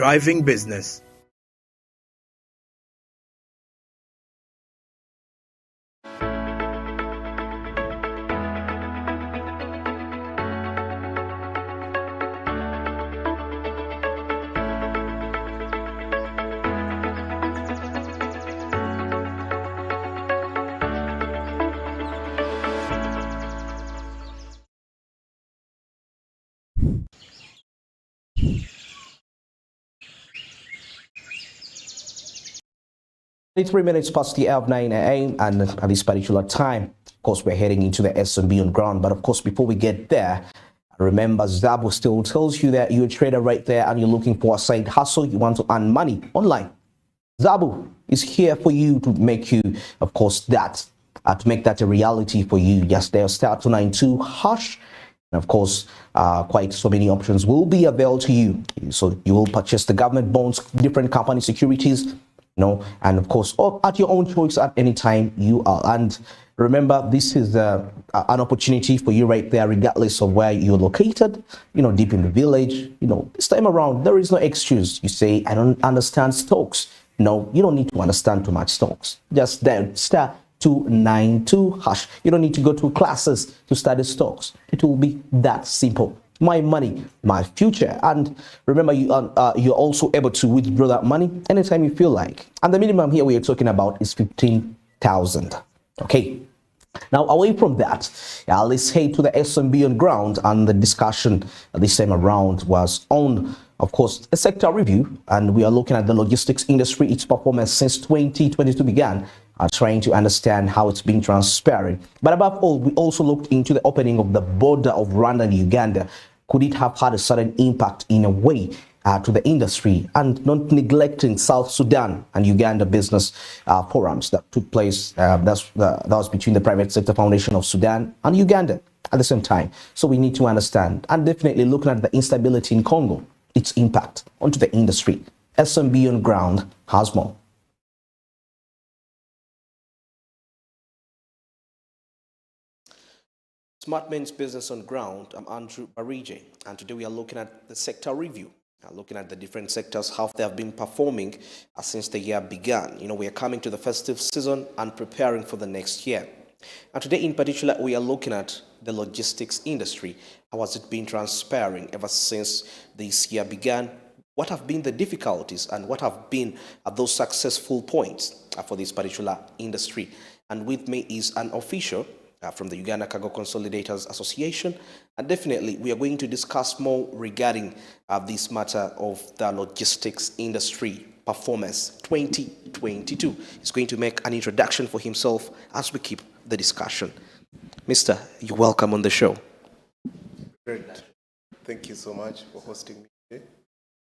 thriving business. It's 3 minutes past the hour of 9 a.m. and at this particular time, of course, we're heading into the Smb On Ground. But of course, before we get there, remember, Zabo still tells you that you're a trader right there and you're looking for a side hustle. You want to earn money online. Zabo is here for you to make you, of course, that to make that a reality for you. Yes, there's star 292 hash. And of course, quite so many options will be available to you. So you will purchase the government bonds, different company securities, and of course, at your own choice at any time you are. And remember, this is an opportunity for you right there, regardless of where you're located, deep in the village. This time around, there is no excuse. You say, I don't understand stocks. No, you don't need to understand too much stocks. Just dial star 292 hash. You don't need to go to classes to study stocks. It will be that simple. My money, my future. And remember, you're also able to withdraw that money anytime you feel like. And the minimum here we are talking about is 15,000. Okay. Now, away from that, let's head to the Smb On Ground. And the discussion this time around was on, of course, a sector review. And we are looking at the logistics industry, its performance since 2022 began, trying to understand how it's been transparent. But above all, we also looked into the opening of the border of Rwanda and Uganda. Could it have had a sudden impact in a way to the industry, and not neglecting South Sudan and Uganda business forums that took place. That was between the Private Sector Foundation of Sudan and Uganda at the same time. So we need to understand, and definitely looking at the instability in Congo, its impact onto the industry. Smb On Ground has more. Smart Men's Business on Ground. I'm Andrew Barije, and today we are looking at the sector review. Looking at the different sectors, how they have been performing since the year began. We are coming to the festive season and preparing for the next year. And today in particular, we are looking at the logistics industry. How has it been transpiring ever since this year began? What have been the difficulties and what have been those successful points for this particular industry? And with me is an official from the Uganda Cargo Consolidators Association. And definitely, we are going to discuss more regarding this matter of the logistics industry performance 2022. He's going to make an introduction for himself as we keep the discussion. Mister, you're welcome on the show. Great. Thank you so much for hosting me today.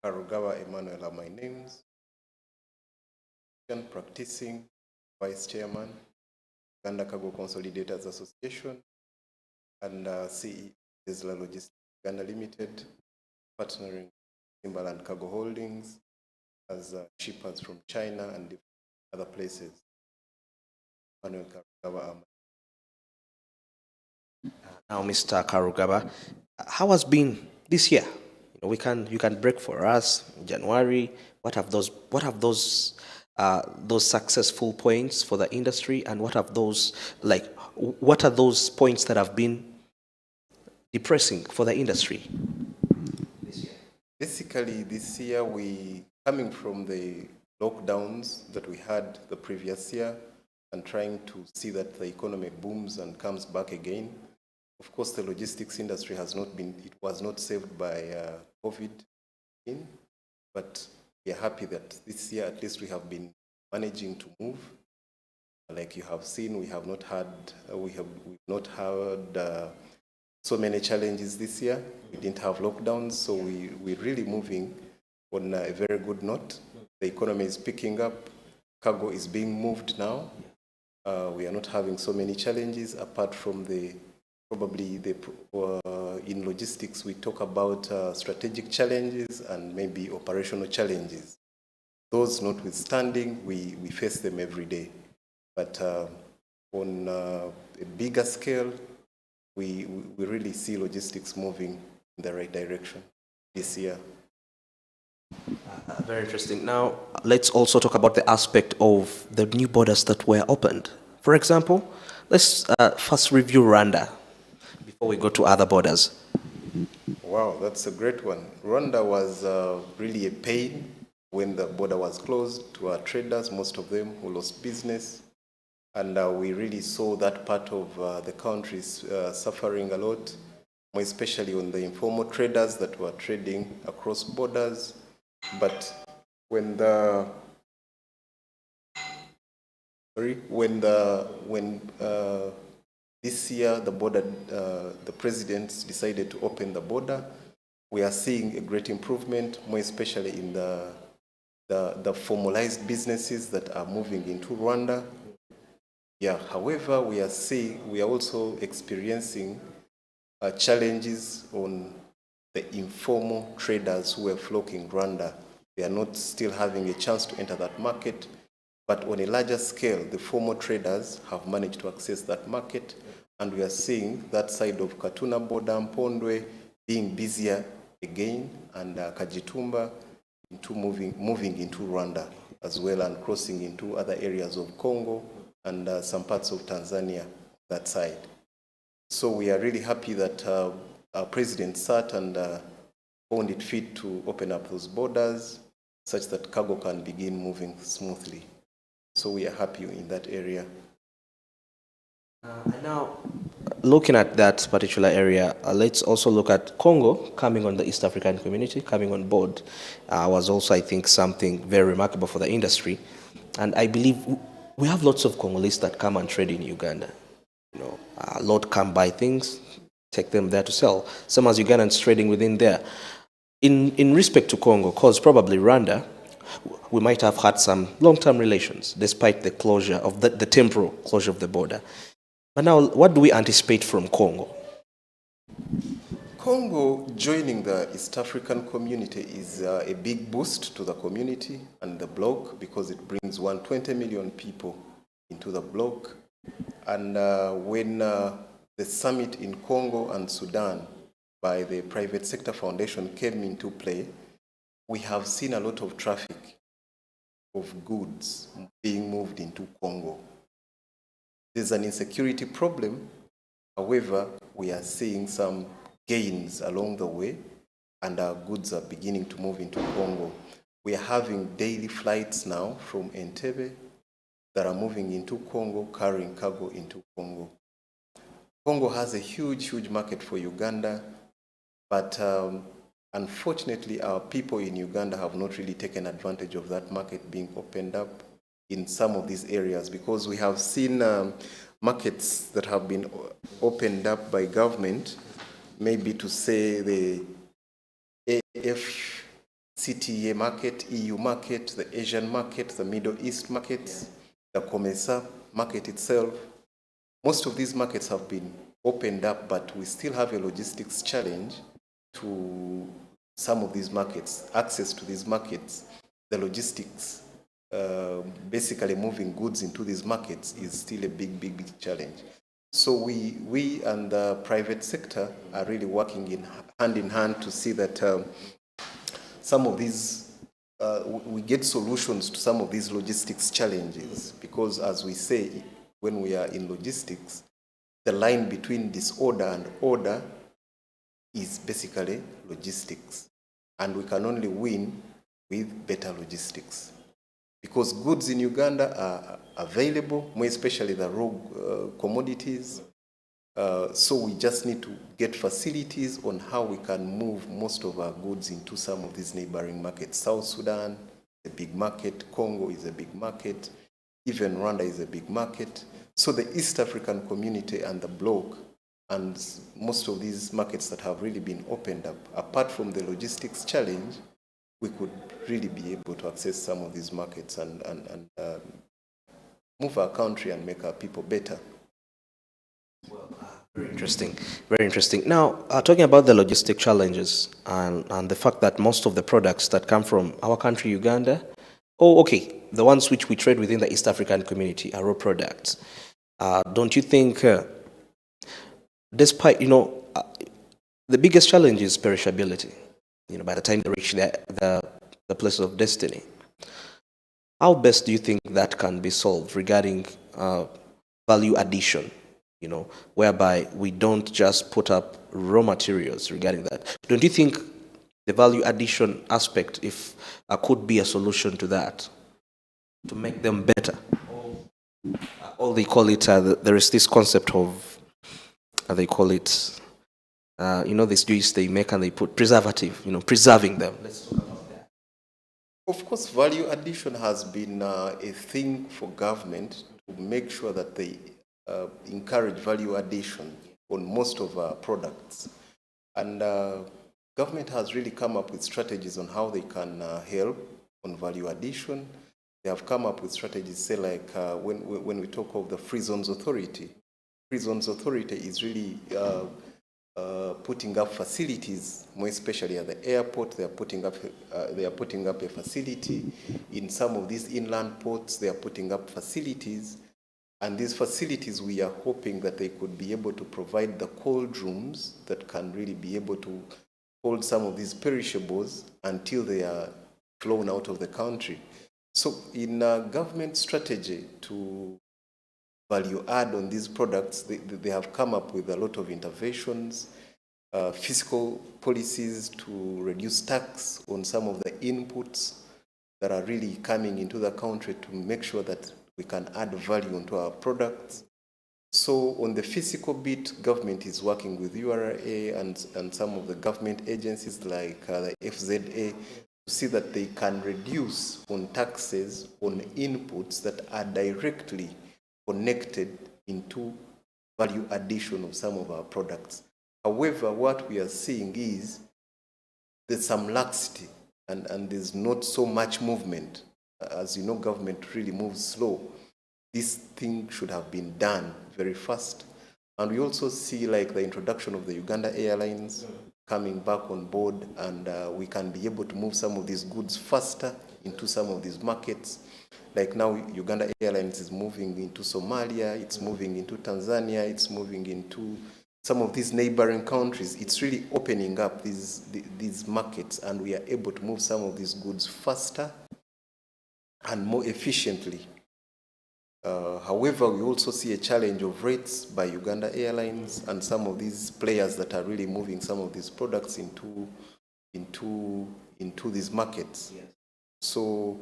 Karugaba Emmanuel are my names. Practicing Vice Chairman, Uganda Cargo Consolidators Association, and CEO Tesla Logistics Uganda Limited, partnering Timberland Cargo Holdings as shippers from China and other places. Manuel Karugaba. Now, Mr. Karugaba, how has been this year? You can break for us in January. What have those successful points for the industry, and what are those points that have been depressing for the industry this year? Basically, this year we coming from the lockdowns that we had the previous year and trying to see that the economy booms and comes back again. Of course, the logistics industry was not saved by COVID, but we are happy that this year at least we have been managing to move. Like you have seen, we've not had so many challenges this year. We didn't have lockdowns, so we're really moving on a very good note. The economy is picking up. Cargo is being moved now. We are not having so many challenges apart from in logistics, we talk about strategic challenges and maybe operational challenges. Those notwithstanding, we face them every day. But on a bigger scale, we really see logistics moving in the right direction this year. Very interesting. Now, let's also talk about the aspect of the new borders that were opened. For example, let's first review Rwanda before we go to other borders. Wow, that's a great one. Rwanda was really a pain when the border was closed to our traders, most of them who lost business. And we really saw that part of the country suffering a lot, more especially on the informal traders that were trading across borders. But when the this year the president decided to open the border, we are seeing a great improvement, more especially in the formalized businesses that are moving into Rwanda. Yeah, however, we are also experiencing challenges on the informal traders who are flocking Rwanda. They are not still having a chance to enter that market, but on a larger scale, the formal traders have managed to access that market, and we are seeing that side of Katuna border, Mpondwe, being busier again, and Kajitumba moving into Rwanda as well, and crossing into other areas of Congo and some parts of Tanzania, that side. So we are really happy that our president sat and found it fit to open up those borders such that cargo can begin moving smoothly. So we are happy in that area. And now, looking at that particular area, let's also look at Congo coming on the East African community, coming on board, was also, I think, something very remarkable for the industry. And I believe we have lots of Congolese that come and trade in Uganda. You know, a lot come buy things, take them there to sell. Some as Ugandans trading within there. In respect to Congo, cause probably Rwanda, we might have had some long-term relations despite the closure of the temporal closure of the border. But now, what do we anticipate from Congo? Congo joining the East African community is a big boost to the community and the bloc, because it brings 120 million people into the bloc. And when the summit in Congo and Sudan by the Private Sector Foundation came into play, we have seen a lot of traffic of goods being moved into Congo. There's an insecurity problem. However, we are seeing some gains along the way, and our goods are beginning to move into Congo. We are having daily flights now from Entebbe that are moving into Congo, carrying cargo into Congo. Congo has a huge, huge market for Uganda, but unfortunately, our people in Uganda have not really taken advantage of that market being opened up in some of these areas, because we have seen markets that have been opened up by government, maybe to say the AFCTA market, EU market, the Asian market, the Middle East markets, the COMESA market itself. Most of these markets have been opened up, but we still have a logistics challenge to some of these markets, access to these markets. The logistics, basically moving goods into these markets, is still a big, big, big challenge. So we and the private sector are really working hand in hand to see that some of these, we get solutions to some of these logistics challenges, because as we say, when we are in logistics, the line between disorder and order is basically logistics. And we can only win with better logistics, because goods in Uganda are available, more especially the raw commodities. So we just need to get facilities on how we can move most of our goods into some of these neighboring markets. South Sudan is a big market, Congo is a big market, even Rwanda is a big market. So the East African community and the bloc, and most of these markets that have really been opened up, apart from the logistics challenge, we could really be able to access some of these markets and move our country and make our people better. Well, very interesting, very interesting. Now, talking about the logistic challenges and the fact that most of the products that come from our country, Uganda, the ones which we trade within the East African community are raw products. Don't you think, despite, the biggest challenge is perishability. By the time they reach the the place of destiny. How best do you think that can be solved regarding value addition, whereby we don't just put up raw materials regarding that? Don't you think the value addition aspect could be a solution to that, to make them better? Or they call it, there is this concept of, they call it, this juice they make and they put preservative, preserving them. Let's talk about that. Of course, value addition has been a thing for government to make sure that they encourage value addition on most of our products. And government has really come up with strategies on how they can help on value addition. They have come up with strategies, say like when we talk of the Free Zones Authority. Free Zones Authority is really putting up facilities, more especially at the airport. They are putting up a facility. In some of these inland ports, they are putting up facilities. And these facilities, we are hoping that they could be able to provide the cold rooms that can really be able to hold some of these perishables until they are flown out of the country. So in government strategy to value add on these products, they have come up with a lot of interventions, fiscal policies to reduce tax on some of the inputs that are really coming into the country to make sure that we can add value onto our products. So on the physical bit, government is working with URA and some of the government agencies like the FZA to see that they can reduce on taxes on inputs that are directly connected into value addition of some of our products. However, what we are seeing is there's some laxity and there's not so much movement. As you know, government really moves slow. This thing should have been done very fast. And we also see like the introduction of the Uganda Airlines coming back on board, and we can be able to move some of these goods faster into some of these markets. Like now, Uganda Airlines is moving into Somalia, it's moving into Tanzania, it's moving into some of these neighboring countries. It's really opening up these markets, and we are able to move some of these goods faster and more efficiently. However, we also see a challenge of rates by Uganda Airlines and some of these players that are really moving some of these products into these markets. Yes. So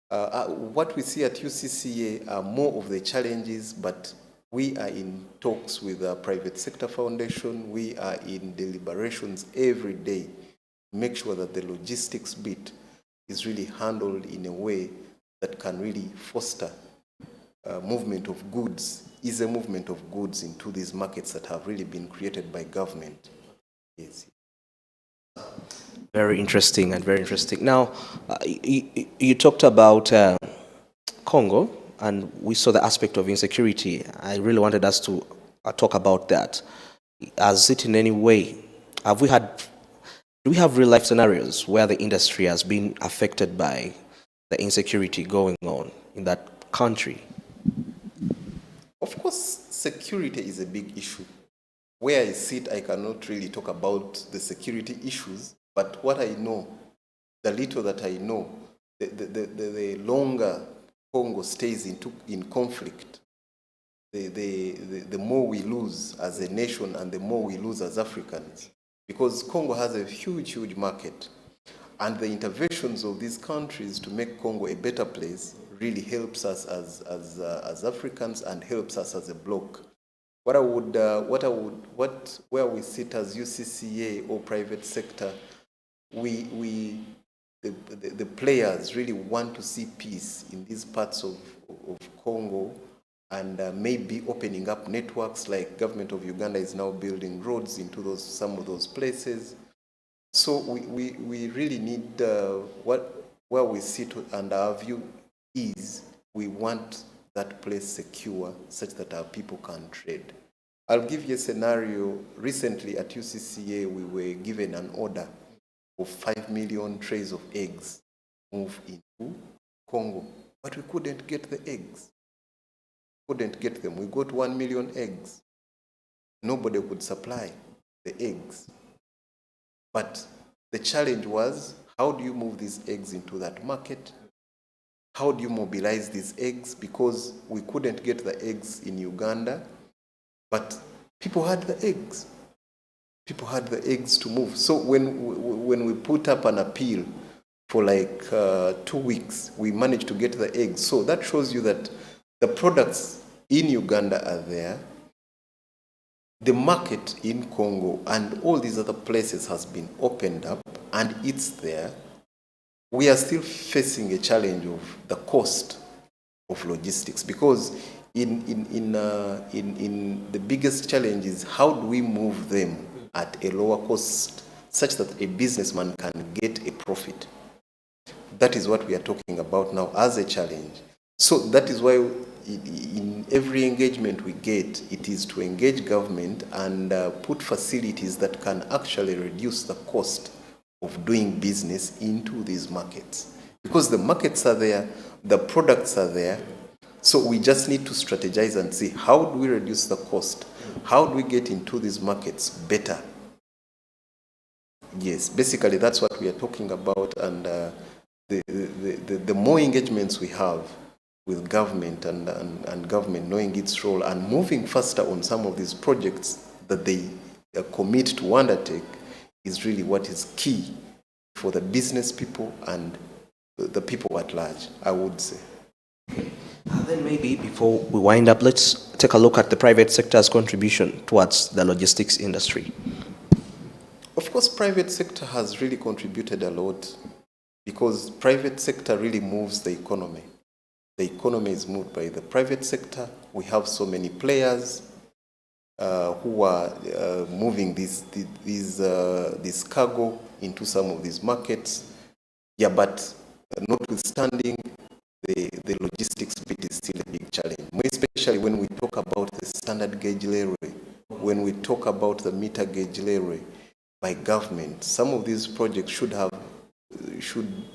what we see at UCCA are more of the challenges, but we are in talks with the Private Sector Foundation. We are in deliberations every day to make sure that the logistics bit is really handled in a way that can really foster movement of goods, is a movement of goods into these markets that have really been created by government. Yes. Very interesting and very interesting. Now, you talked about Congo, and we saw the aspect of insecurity. I really wanted us to talk about that. Has it in any way, do we have real life scenarios where the industry has been affected by the insecurity going on in that country? Of course, security is a big issue. Where I sit, I cannot really talk about the security issues, but what I know, the little that I know, the longer Congo stays in conflict, the more we lose as a nation and the more we lose as Africans. Because Congo has a huge, huge market. And the interventions of these countries to make Congo a better place really helps us as Africans and helps us as a bloc. Where we sit as UCCA or private sector, the players really want to see peace in these parts of Congo, and maybe opening up networks like government of Uganda is now building roads into some of those places. So we really need where we sit, and our view is we want that place secure such that our people can trade. I'll give you a scenario. Recently at UCCA, we were given an order of 5 million trays of eggs move into Congo, but we couldn't get the eggs. Couldn't get them. We got 1 million eggs. Nobody could supply the eggs. But the challenge was How do you move these eggs into that market? How do you mobilize these eggs? Because we couldn't get the eggs in Uganda, but people had the eggs. People had the eggs to move. So when we put up an appeal for like 2 weeks, we managed to get the eggs. So that shows you that the products in Uganda are there. The market in Congo and all these other places has been opened up and it's there. We are still facing a challenge of the cost of logistics, because in the biggest challenge is how do we move them at a lower cost such that a businessman can get a profit. That is what we are talking about now as a challenge. So that is why in every engagement we get, it is to engage government and put facilities that can actually reduce the cost of doing business into these markets. Because the markets are there, the products are there, so we just need to strategize and see how do we reduce the cost? How do we get into these markets better? Yes, basically that's what we are talking about, and the more engagements we have with government and government knowing its role and moving faster on some of these projects that they commit to undertake is really what is key for the business people and the people at large, I would say. And then maybe before we wind up, let's take a look at the private sector's contribution towards the logistics industry. Of course, private sector has really contributed a lot, because private sector really moves the economy. The economy is moved by the private sector. We have so many players who are moving this cargo into some of these markets. Yeah, but notwithstanding, the logistics bit is still a big challenge, more especially when we talk about the standard gauge railway, when we talk about the meter gauge railway by government. Some of these projects should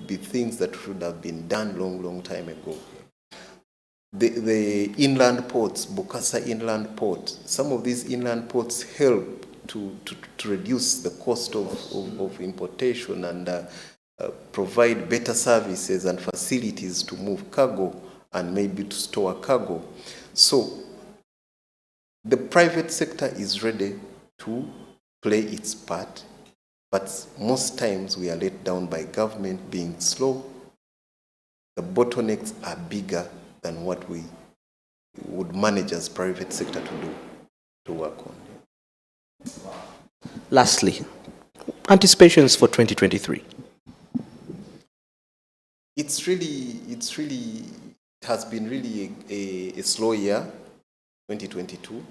be things that should have been done long time ago. The inland ports, Bukasa Inland Port, some of these inland ports help to reduce the cost of importation and provide better services and facilities to move cargo and maybe to store cargo. So the private sector is ready to play its part, but most times we are let down by government being slow. The bottlenecks are bigger than what we would manage as private sector to do, to work on. Lastly, anticipations for 2023. It has been really a slow year, 2022,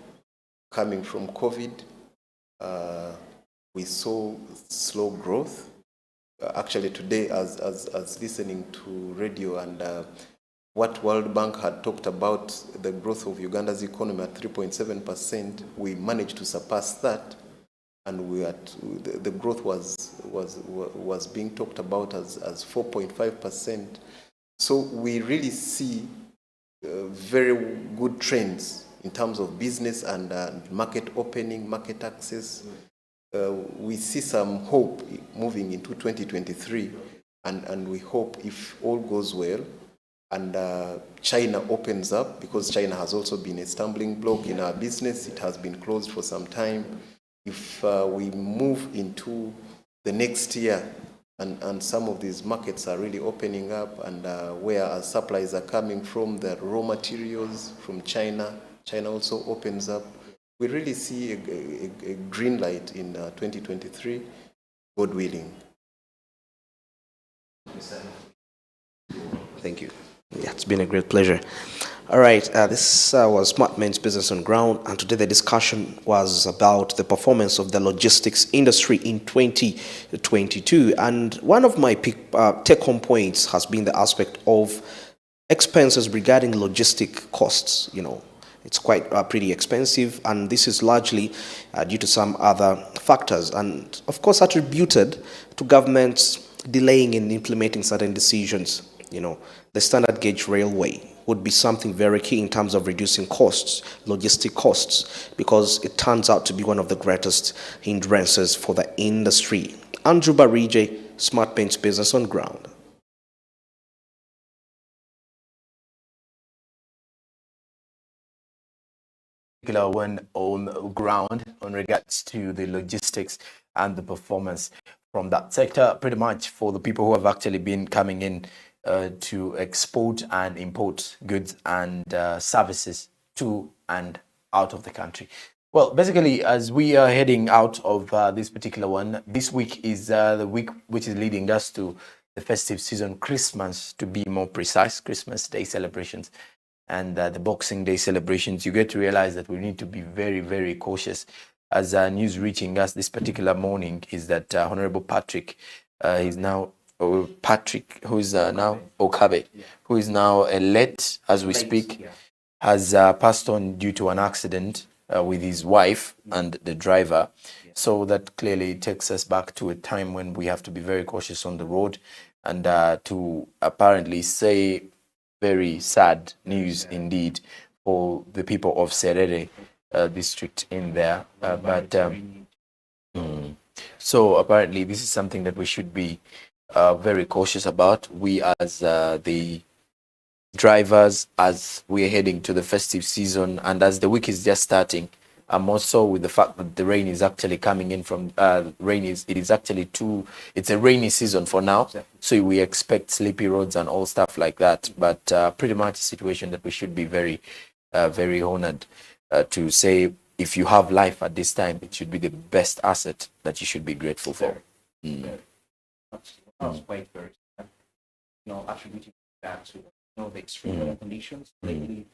coming from COVID. We saw slow growth. Actually today, as listening to radio and what World Bank had talked about, the growth of Uganda's economy at 3.7%, we managed to surpass that, and the growth was being talked about as 4.5%. So we really see very good trends in terms of business and market opening, market access. We see some hope moving into 2023, and we hope, if all goes well, and China opens up, because China has also been a stumbling block in our business. It has been closed for some time. If we move into the next year and some of these markets are really opening up, and where our supplies are coming from, the raw materials from China also opens up, we really see a green light in 2023, God willing. Thank you. Yeah, it's been a great pleasure. All right, this was Smart Men's Business on Ground, and today the discussion was about the performance of the logistics industry in 2022. And one of my take-home points has been the aspect of expenses regarding logistic costs. You know, it's quite pretty expensive, and this is largely due to some other factors, and of course attributed to governments delaying in implementing certain decisions. You know, the standard gauge railway would be something very key in terms of reducing costs, logistic costs, because it turns out to be one of the greatest hindrances for the industry. Andrew Barije, Smart Paints Business on Ground. Particular one on ground on regards to the logistics and the performance from that sector, pretty much for the people who have actually been coming in to export and import goods and services to and out of the country. Well, basically, as we are heading out of this particular one, this week is the week which is leading us to the festive season, Christmas to be more precise, Christmas Day celebrations and the Boxing Day celebrations. You get to realize that we need to be very, very cautious. As news reaching us this particular morning is that Honorable Patrick is now, Patrick, who is now Okabe, who is now late as we speak, has passed on due to an accident with his wife and the driver. So that clearly takes us back to a time when we have to be very cautious on the road and to apparently say very sad news indeed for the people of Serere district in there. So apparently this is something that we should be very cautious about. We as the drivers, as we are heading to the festive season and as the week is just starting, also with the fact that the rain is actually coming in from it's a rainy season for now, so we expect sleepy roads and all stuff like that, but pretty much a situation that we should be very very honored to say, if you have life at this time, it should be the best asset that you should be grateful for. That's quite very, attributing that to the extreme weather conditions, lately,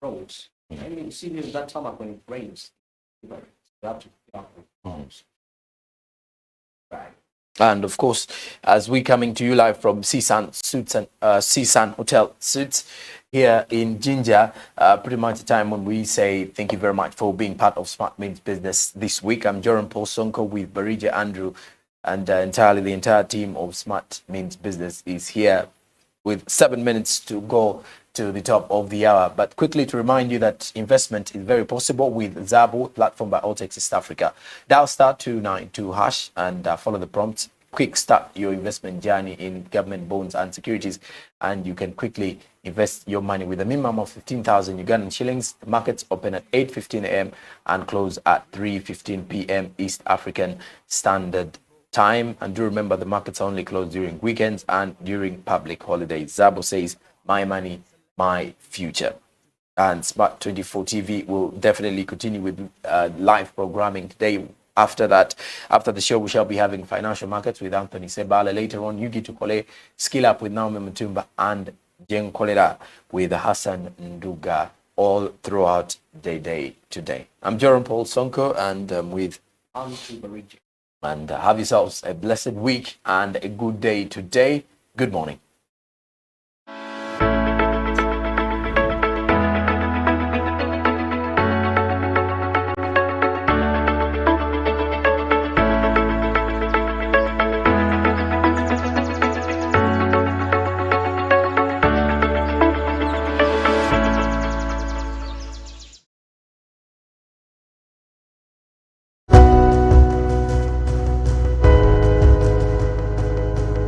roads. I mean, see that summer when it rains, you have to right. And of course, as we coming to you live from CSUN Suits and CSUN Hotel Suits here in JINJA, pretty much the time when we say thank you very much for being part of Smart Means Business this week. I'm Joram Paul Sonko with Barija Andrew, and the entire team of Smart Means Business is here with 7 minutes to go to the top of the hour. But quickly to remind you that investment is very possible with Zabo, platform by Altex East Africa. Dial *292# and follow the prompts. Quick start your investment journey in government bonds and securities, and you can quickly invest your money with a minimum of 15,000 Ugandan shillings. The markets open at 8:15 a.m. and close at 3:15 p.m. East African Standard Time. And do remember, the markets only close during weekends and during public holidays. Zabo says, my money, my future. And Smart 24 TV will definitely continue with live programming today. After that, after the show, we shall be having Financial Markets with Anthony Sebala. Later on, Yugi Tukole, Skill Up with Naomi Mutumba, and Jen Kolera with Hassan Nduga, all throughout the day today. I'm Joram Paul Sonko, and with Andrew Barija. And have yourselves a blessed week and a good day today. Good morning.